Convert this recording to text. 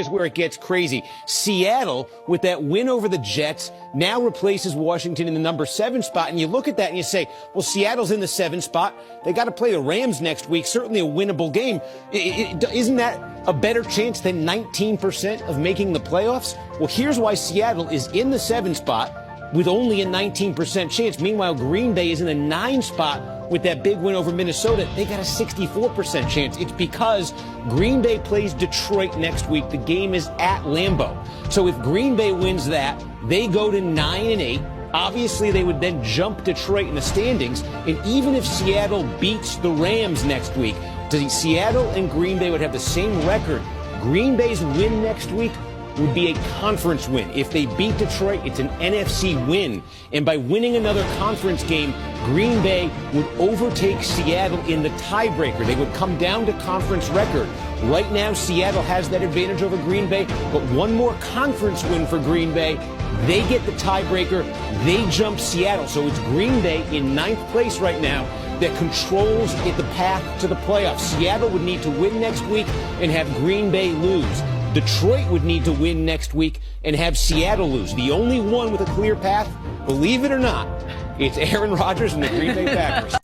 Here's where it gets crazy. Seattle, with that win over the Jets, now replaces Washington in the number 7 spot. And you look at that and you say, well, Seattle's in the 7 spot. They got to play the Rams next week. Certainly a winnable game. Isn't that a better chance than 19% of making the playoffs? Well, here's why Seattle is in the 7 spot with only a 19% chance. Meanwhile, Green Bay is in the 9 spot with that big win over Minnesota. They got a 64% chance. It's because Green Bay plays Detroit next week. The game is at Lambeau. So if Green Bay wins that, they go to 9-8. Obviously, they would then jump Detroit in the standings. And even if Seattle beats the Rams next week, Seattle and Green Bay would have the same record. Green Bay's win next week would be a conference win. If they beat Detroit, it's an NFC win. And by winning another conference game, Green Bay would overtake Seattle in the tiebreaker. They would come down to conference record. Right now, Seattle has that advantage over Green Bay, but one more conference win for Green Bay, they get the tiebreaker, they jump Seattle. So it's Green Bay in 9th place right now that controls the path to the playoffs. Seattle would need to win next week and have Green Bay lose. Detroit would need to win next week and have Seattle lose. The only one with a clear path, believe it or not, it's Aaron Rodgers and the Green Bay Packers.